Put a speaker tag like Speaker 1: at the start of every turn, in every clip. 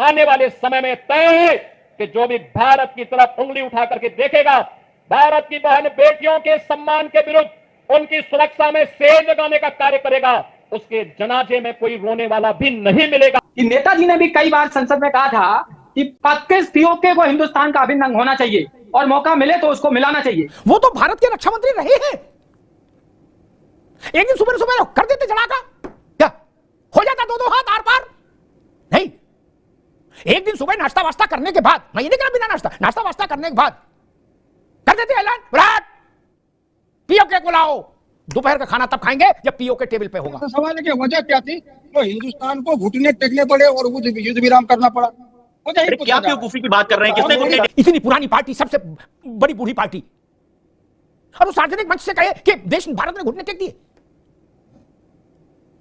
Speaker 1: आने वाले समय में तय है कि जो भी भारत की तरफ उंगली उठा करके देखेगा, भारत की बहन बेटियों के सम्मान के विरुद्ध उनकी सुरक्षा में सेज लगाने का कार्य करेगा, उसके जनाजे में कोई रोने वाला भी नहीं मिलेगा।
Speaker 2: कि नेताजी ने भी कई बार संसद में कहा था कि पीओके को हिंदुस्तान का अभिन्न अंग होना चाहिए और मौका मिले तो उसको मिलाना चाहिए।
Speaker 3: वो तो भारत के रक्षा मंत्री रहे हैं। एक दिन सुबह सुबह कर देते चढ़ाका, क्या हो जाता दो हाथ आर पार? नहीं, एक दिन सुबह नाश्ता वास्ता करने के बाद, मैं ये नहीं कह रहा बिना नाश्ता वास्ता करने के बाद कर देते ऐलान, विराट पीओके को लाओ, दोपहर का खाना तब खाएंगे जब पीओके टेबल पे होगा।
Speaker 4: तो सवाल है कि वजह क्या थी? तो हिंदुस्तान को घुटने टेकने पड़े और युद्ध विराम करना पड़ा।
Speaker 5: क्या बेवकूफी की बात कर रहे हैं? किसने घुटने?
Speaker 3: इतनी पुरानी पार्टी, सबसे बड़ी बूढ़ी पार्टी, और वो सार्वजनिक मंच से कहे कि देश भारत ने घुटने टेक दिए।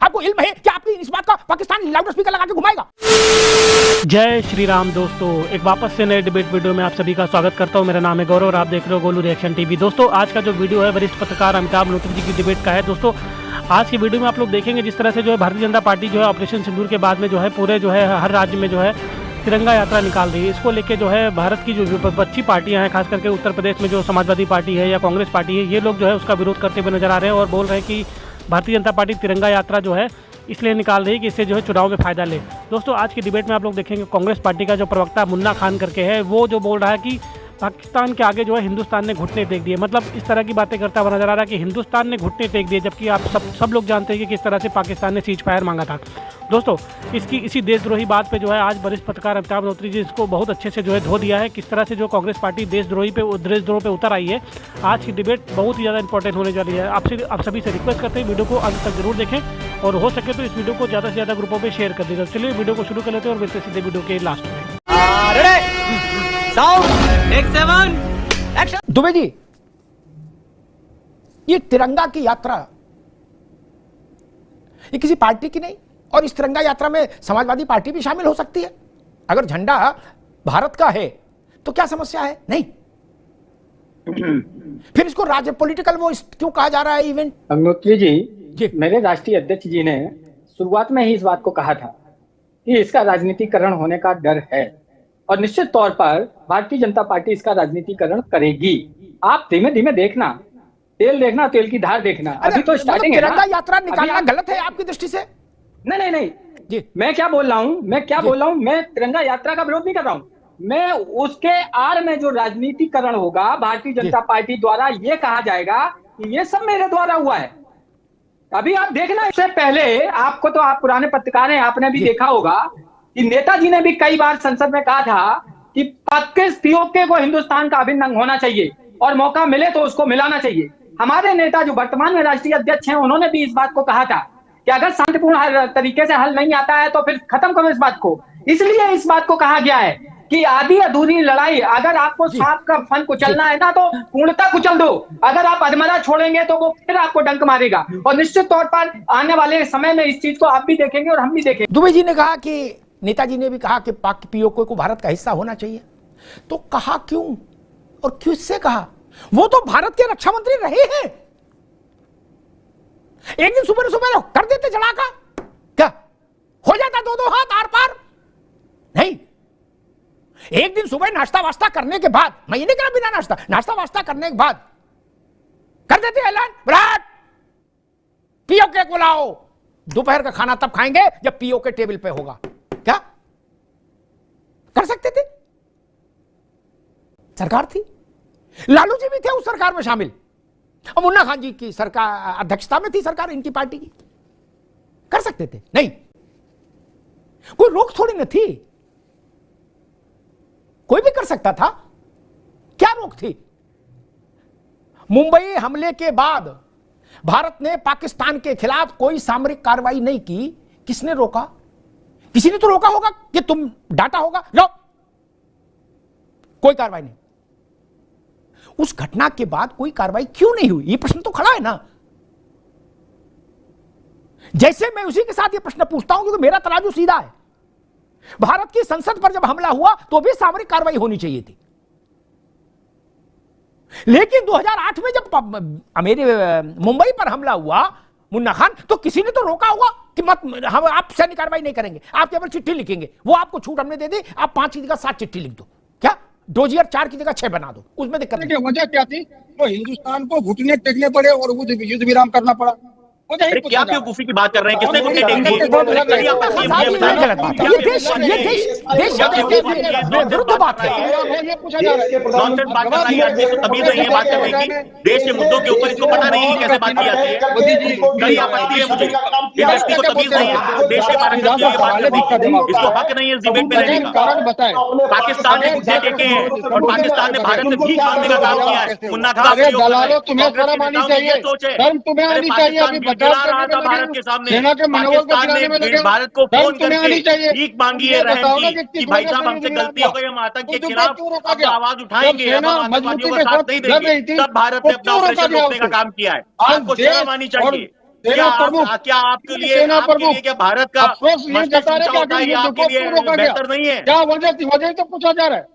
Speaker 3: आपको इल्म है कि आपकी इस बात का पाकिस्तान लाउड स्पीकर लगा के घुमाएगा?
Speaker 6: जय श्री राम दोस्तों, एक वापस से नए डिबेट वीडियो में आप सभी का स्वागत करता हूं। मेरा नाम है गौरव और आप देख रहे हो गोलू रिएक्शन टीवी। दोस्तों, आज का जो वीडियो है वरिष्ठ पत्रकार अमिताभ मल्होत्रा जी की डिबेट का है। दोस्तों, आज की वीडियो में आप लोग देखेंगे जिस तरह से जो है भारतीय जनता पार्टी जो है ऑपरेशन सिंदूर के बाद में जो है पूरे जो है हर राज्य में जो है तिरंगा यात्रा निकाल रही है। इसको लेके जो है भारत की जो विपक्षी पार्टियां हैं, खास करके उत्तर प्रदेश में जो समाजवादी पार्टी है या कांग्रेस पार्टी है, ये लोग जो है उसका विरोध करते हुए नजर आ रहे हैं और बोल रहे हैं कि भारतीय जनता पार्टी तिरंगा यात्रा जो है इसलिए निकाल रही है कि इससे जो है चुनाव में फ़ायदा ले। दोस्तों, आज की डिबेट में आप लोग देखेंगे कांग्रेस पार्टी का जो प्रवक्ता मुन्ना खान करके है, वो जो बोल रहा है कि पाकिस्तान के आगे जो है हिंदुस्तान ने घुटने टेक दिए। मतलब इस तरह की बातें करता हुआ नजर आ रहा है कि हिंदुस्तान ने घुटने टेक दिए, जबकि आप सब लोग जानते हैं कि किस तरह से पाकिस्तान ने सीज फायर मांगा था। दोस्तों, इसी देशद्रोही बात पे जो है आज वरिष्ठ पत्रकार अमिताभ मल्होत्रा जी इसको बहुत अच्छे से जो है धो दिया है, किस तरह से जो कांग्रेस पार्टी देशद्रोह पे उतर आई है। आज की डिबेट बहुत ही ज़्यादा इंपॉर्टेंट होने जा रही है। आप सभी से रिक्वेस्ट करते हैं वीडियो को अंत तक जरूर देखें और हो सके तो इस वीडियो को ज़्यादा से ज़्यादा ग्रुपों में शेयर कर दीजिए। चलिए वीडियो को शुरू कर लेते हैं और मिलते सीधे वीडियो के लास्ट में।
Speaker 3: दुबे जी, ये तिरंगा की यात्रा ये किसी पार्टी की नहीं, और इस तिरंगा यात्रा में समाजवादी पार्टी भी शामिल हो सकती है। अगर झंडा भारत का है तो क्या समस्या है? नहीं। फिर इसको राज्य पॉलिटिकल वो क्यों कहा जा रहा है इवेंट?
Speaker 2: मल्होत्रा जी, मेरे राष्ट्रीय अध्यक्ष जी ने शुरुआत में ही इस बात को कहा था कि इसका राजनीतिकरण होने का डर है और निश्चित तौर पर भारतीय जनता पार्टी इसका राजनीतिकरण करेगी। आप धीमे धीमे देखना, तेल की धार देखना। अभी तो स्टार्टिंग है।
Speaker 3: तिरंगा यात्रा निकालना गलत है आपकी दृष्टि से?
Speaker 2: नहीं जी, मैं क्या बोल रहा हूँ, मैं तिरंगा यात्रा का विरोध नहीं कर रहा हूँ। मैं उसके आड़ में जो राजनीतिकरण होगा भारतीय जनता पार्टी द्वारा, ये कहा जाएगा कि ये सब मेरे द्वारा हुआ है। अभी आप देखना, इससे पहले आपको तो, आप पुराने पत्रकार हैं, आपने भी देखा होगा कि नेताजी ने भी कई बार संसद में कहा था कि पीओके को हिंदुस्तान का अभिन्न अंग होना चाहिए और मौका मिले तो उसको मिलाना चाहिए। हमारे नेता जो वर्तमान में राष्ट्रीय अध्यक्ष हैं, उन्होंने भी इस बात को कहा था कि अगर शांतिपूर्ण तरीके से हल नहीं आता है तो फिर खत्म करो इस बात को। इसलिए इस बात को कहा गया है कि आधी अधूरी लड़ाई, अगर आपको सांप का फन कुचलना है ना तो पूर्णतः कुचल दो, अगर आप अधमरा छोड़ेंगे तो वो फिर आपको डंक मारेगा। और निश्चित तौर पर आने वाले समय में इस चीज को आप भी देखेंगे और हम भी देखेंगे।
Speaker 3: दुबे जी ने कहा कि नेताजी ने भी कहा कि पाक पीओके को भारत का हिस्सा होना चाहिए, तो कहा क्यों और किससे कहा? वो तो भारत के रक्षा मंत्री रहे हैं। एक दिन सुबह सुबह कर देते चढ़ाका, क्या हो जाता दो हाथ आर पार? नहीं, एक दिन सुबह नाश्ता वास्ता करने के बाद, मैं ये नहीं कह रहा बिना नाश्ता वास्ता करने के बाद कर देते ऐलान, विराट पीओके को लाओ, दोपहर का खाना तब खाएंगे जब पीओके टेबल पे होगा। क्या कर सकते थे? सरकार थी, लालू जी भी थे उस सरकार में शामिल, और मुन्ना खान जी की सरकार अध्यक्षता में थी सरकार इनकी पार्टी की। कर सकते थे? नहीं, कोई रोक थोड़ी न थी, कोई भी कर सकता था। क्या रोक थी? मुंबई हमले के बाद भारत ने पाकिस्तान के खिलाफ कोई सामरिक कार्रवाई नहीं की। किसने रोका? किसी ने तो रोका होगा कि तुम डाटा होगा, जाओ, कोई कार्रवाई नहीं। उस घटना के बाद कोई कार्रवाई क्यों नहीं हुई? ये प्रश्न तो खड़ा है ना। जैसे मैं उसी के साथ ये प्रश्न पूछता हूं क्योंकि मेरा तराजू सीधा है। भारत की संसद पर जब हमला हुआ तो भी सामरिक कार्रवाई होनी चाहिए थी, लेकिन 2008 में जब मुंबई पर हमला हुआ मुन्ना खान, तो किसी ने तो रोका होगा कि मत हम आप सैन्य कार्रवाई नहीं करेंगे, आप केवल चिट्ठी लिखेंगे, वो आपको छूट हमने दे दी, आप 5 की जगह 7 चिट्ठी लिख दो, क्या डोजियर 4 की जगह 6 बना दो, उसमें दिक्कत नहीं।
Speaker 4: वजह क्या थी? तो हिंदुस्तान को घुटने टेकने पड़े और युद्ध विराम करना पड़ा।
Speaker 5: अरे क्या बेवकूफी की बात कर रहे हैं? किसने घुटने टेक दिए?
Speaker 3: विरुद्ध बात है।
Speaker 5: नॉनसेंस बात कर रहा है आदमी, तो तभी तो ये बात कर रहे हैं कि देश के मुद्दों के ऊपर इसको पता नहीं है कैसे बात की जाती है। कड़ी आपत्ति है मुझे, इस व्यक्ति को तमीज नहीं है देश के बारे में ये बात करने की, इसको हक नहीं है इस डिबेट में रहने का। पाकिस्तान ने घुटने टेके हैं और पाकिस्तान ने भारत से भीख मांगने का काम किया है। मुन्ना खान
Speaker 4: तुम्हें शर्म आनी चाहिए, शर्म तुम्हें आनी चाहिए। अभी
Speaker 5: भारत के सामने
Speaker 4: सेना के मनोबल को गिराने में लगे,
Speaker 5: भारत को फोन
Speaker 4: तुम्हें आनी
Speaker 5: करके
Speaker 4: चाहिए।
Speaker 5: भीख मांगी है रहम की कि भाई साहब हमसे गलती हो गई, हम आतंक के खिलाफ अब आवाज उठाएंगे, हम आतंकवादियों का साथ नहीं देंगे। तब भारत ने अपना ऑपरेशन रोकने का काम किया है। आपको शर्म आनी क्या आपके लिए क्या भारत का मस्तिष्क ऊंचा होता है, आपके लिए बेहतर नहीं है?
Speaker 4: क्या वजह तो पूछा जा रहा है।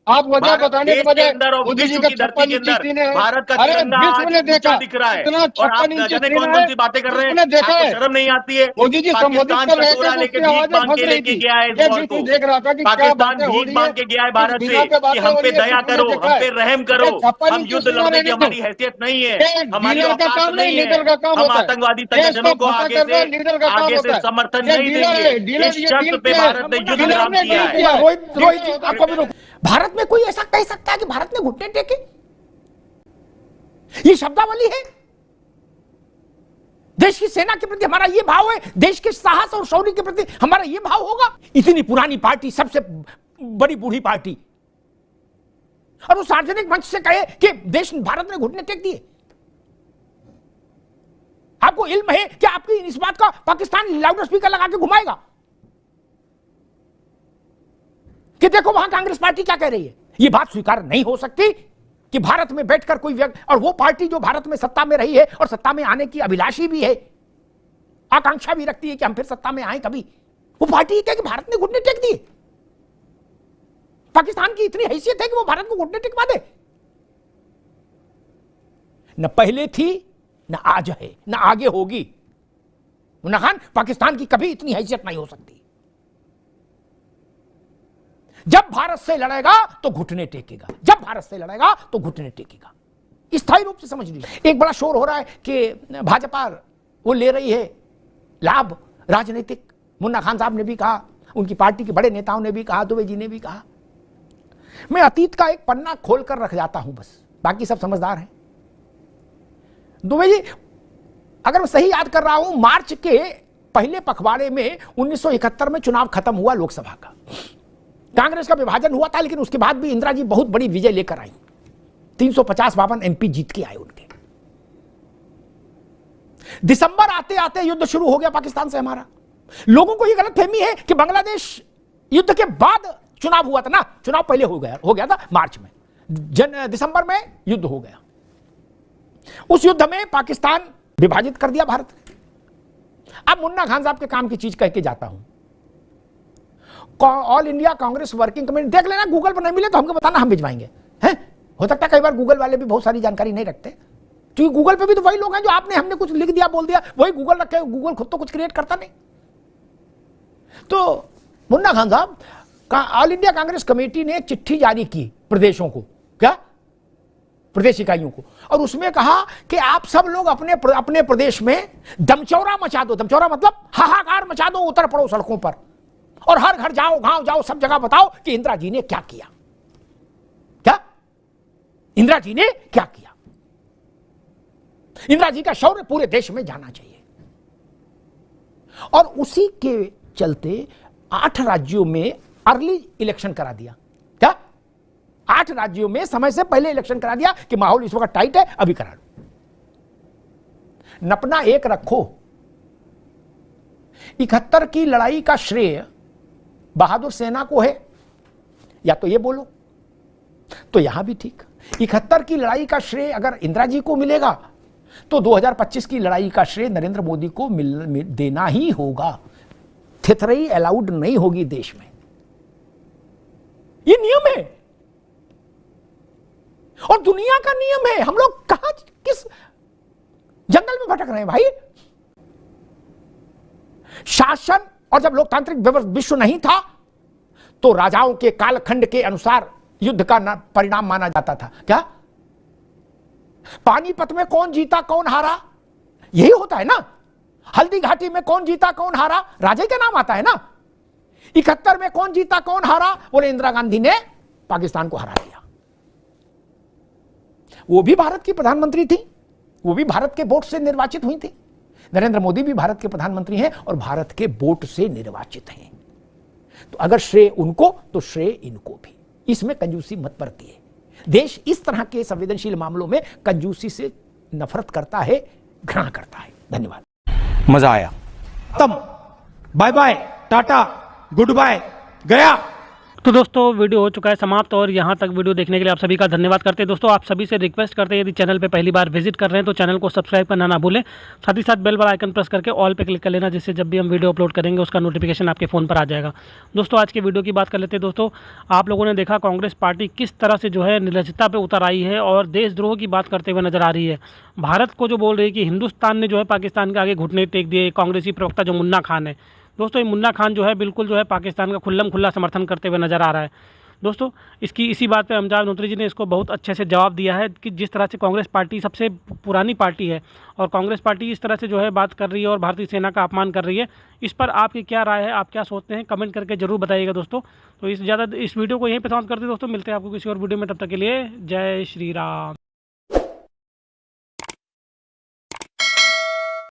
Speaker 4: आप वजह बताने के बजाय
Speaker 5: विश्व की धरती के अंदर भारत का तिरंगा ऊंचा दिख रहा है और आप न जाने कौन सी बातें कर रहे हैं। आपको शर्म नहीं आती है? पाकिस्तान कटोरा लेके भीख मांग के लेके गया है इस वॉर को। पाकिस्तान भीख मांग के गया है भारत से कि हम पे दया करो, हम पे रहम करो, हम युद्ध लड़ने की हमारी हैसियत नहीं है, हमारी औकात नहीं है, हम आतंकवादी संगठनों को आगे से समर्थन नहीं देंगे। इस शर्त पे भारत ने युद्ध विराम किया है।
Speaker 3: रोहित जी आपको भी रोक, भारत में कोई ऐसा कह सकता है कि भारत ने घुटने टेके? ये शब्दावली है। देश की सेना के प्रति हमारा ये भाव है, देश के साहस और शौर्य के प्रति हमारा ये भाव होगा? इतनी पुरानी पार्टी, सबसे बड़ी बूढ़ी पार्टी, और वो सार्वजनिक मंच से कहे कि देश भारत ने घुटने टेक दिए। आपको इल्म है कि आपकी इस बात का पाकिस्तान लाउड स्पीकर लगा के घुमाएगा कि देखो वहां कांग्रेस पार्टी क्या कह रही है? यह बात स्वीकार नहीं हो सकती कि भारत में बैठकर कोई व्यक्ति, और वो पार्टी जो भारत में सत्ता में रही है और सत्ता में आने की अभिलाषी भी है, आकांक्षा भी रखती है कि हम फिर सत्ता में आए कभी, वो पार्टी ये कहे कि भारत ने घुटने टेक दिए। पाकिस्तान की इतनी हैसियत है कि वो भारत को घुटने टेकवा दे? न पहले थी, न आज है, न आगे होगी। मुन्ना खान, पाकिस्तान की कभी इतनी हैसियत नहीं हो सकती। जब भारत से लड़ेगा तो घुटने टेकेगा, जब भारत से लड़ेगा तो घुटने टेकेगा। स्थायी रूप से समझ लीजिए। एक बड़ा शोर हो रहा है कि भाजपा वो ले रही है लाभ राजनीतिक। मुन्ना खान साहब ने भी कहा, उनकी पार्टी के बड़े नेताओं ने भी कहा, दुबे जी ने भी कहा। मैं अतीत का एक पन्ना खोलकर रख जाता हूं बस, बाकी सब समझदार हैं। दुबे जी, अगर मैं सही याद कर रहा हूं, मार्च के पहले पखवाड़े में 1971 में चुनाव खत्म हुआ लोकसभा का। कांग्रेस का विभाजन हुआ था, लेकिन उसके बाद भी इंदिरा जी बहुत बड़ी विजय लेकर आई। 350-52 एमपी जीत के आए उनके। दिसंबर आते आते युद्ध शुरू हो गया पाकिस्तान से हमारा। लोगों को यह गलतफहमी है कि बांग्लादेश युद्ध के बाद चुनाव हुआ था ना, चुनाव पहले हो गया था मार्च में, दिसंबर में युद्ध हो गया। उस युद्ध में पाकिस्तान विभाजित कर दिया भारत ने। अब मुन्ना खान साहब के काम की चीज कह के जाता हूं। All India Congress working committee, देख लेना, गूगल पर नहीं मिले तो हमको बताना, हम भिजवाएंगे। हैं, हो सकता है कई बार गूगल वाले भी बहुत सारी जानकारी नहीं रखते, क्योंकि गूगल पे भी तो वही लोग हैं जो आपने हमने कुछ लिख दिया बोल दिया वही गूगल रखे। गूगल खुद तो कुछ क्रिएट करता नहीं। तो मुन्ना खान साहब का ऑल इंडिया कांग्रेस कमेटी ने एक चिट्ठी जारी की प्रदेशों को, क्या प्रदेश इकाइयों को, और उसमें कहा कि आप सब लोग अपने अपने प्रदेश में दमचौरा मचा दो। दमचौरा मतलब हाहाकार मचा दो, उतर पड़ो सड़कों पर, और हर घर जाओ, गांव जाओ, सब जगह बताओ कि इंदिरा जी ने क्या किया। क्या इंदिरा जी ने क्या किया? इंदिरा जी का शौर्य पूरे देश में जाना चाहिए। और उसी के चलते 8 राज्यों में अर्ली इलेक्शन करा दिया। क्या 8 राज्यों में समय से पहले इलेक्शन करा दिया कि माहौल इस वक्त टाइट है, अभी करा लो। नपना एक रखो, 71 की लड़ाई का श्रेय बहादुर सेना को है, या तो ये बोलो, तो यहां भी ठीक। 71 की लड़ाई का श्रेय अगर इंदिरा जी को मिलेगा तो 2025 की लड़ाई का श्रेय नरेंद्र मोदी को देना ही होगा। थिथरई अलाउड नहीं होगी देश में, ये नियम है और दुनिया का नियम है। हम लोग कहां किस जंगल में भटक रहे हैं भाई? शासन और जब लोकतांत्रिक विश्व नहीं था तो राजाओं के कालखंड के अनुसार युद्ध का परिणाम माना जाता था। क्या पानीपत में कौन जीता कौन हारा, यही होता है ना। हल्दी घाटी में कौन जीता कौन हारा, राजे का नाम आता है ना। 71 में कौन जीता कौन हारा, बोले इंदिरा गांधी ने पाकिस्तान को हरा दिया। वो भी भारत की प्रधानमंत्री थी, वो भी भारत के वोट से निर्वाचित हुई थी। नरेंद्र मोदी भी भारत के प्रधानमंत्री हैं और भारत के वोट से निर्वाचित हैं। तो अगर श्रेय उनको तो श्रेय इनको भी। इसमें कंजूसी मत बरतिए। देश इस तरह के संवेदनशील मामलों में कंजूसी से नफरत करता है, घृणा करता है। धन्यवाद।
Speaker 7: मजा आया। तब bye bye, tata, goodbye, गया।
Speaker 6: तो दोस्तों वीडियो हो चुका है समाप्त और यहाँ तक वीडियो देखने के लिए आप सभी का धन्यवाद करते हैं। दोस्तों आप सभी से रिक्वेस्ट करते हैं, यदि चैनल पे पहली बार विजिट कर रहे हैं तो चैनल को सब्सक्राइब करना ना भूलें। साथ ही साथ बेल वाला आइकन प्रेस करके ऑल पे क्लिक कर लेना, जिससे जब भी हम वीडियो अपलोड करेंगे उसका नोटिफिकेशन आपके फ़ोन पर आ जाएगा। दोस्तों आज की वीडियो की बात कर लेते हैं। दोस्तों आप लोगों ने देखा कांग्रेस पार्टी किस तरह से जो है निर्लजता पर उतर आई है और देशद्रोह की बात करते हुए नजर आ रही है। भारत को जो बोल रही है कि हिंदुस्तान ने जो है पाकिस्तान के आगे घुटने टेक दिए। कांग्रेसी प्रवक्ता जो मुन्ना खान है, दोस्तों ये मुन्ना खान जो है बिल्कुल जो है पाकिस्तान का खुल्लम खुल्ला समर्थन करते हुए नजर आ रहा है। दोस्तों इसी बात पे अमजद नूतरी जी ने इसको बहुत अच्छे से जवाब दिया है कि जिस तरह से कांग्रेस पार्टी सबसे पुरानी पार्टी है और कांग्रेस पार्टी इस तरह से जो है बात कर रही है और भारतीय सेना का अपमान कर रही है, इस पर आपकी क्या राय है, आप क्या सोचते हैं, कमेंट करके जरूर बताइएगा दोस्तों। तो इस वीडियो को यहीं पे समाप्त करते हैं दोस्तों, मिलते हैं आपको किसी और वीडियो में, तब तक के लिए जय श्री राम।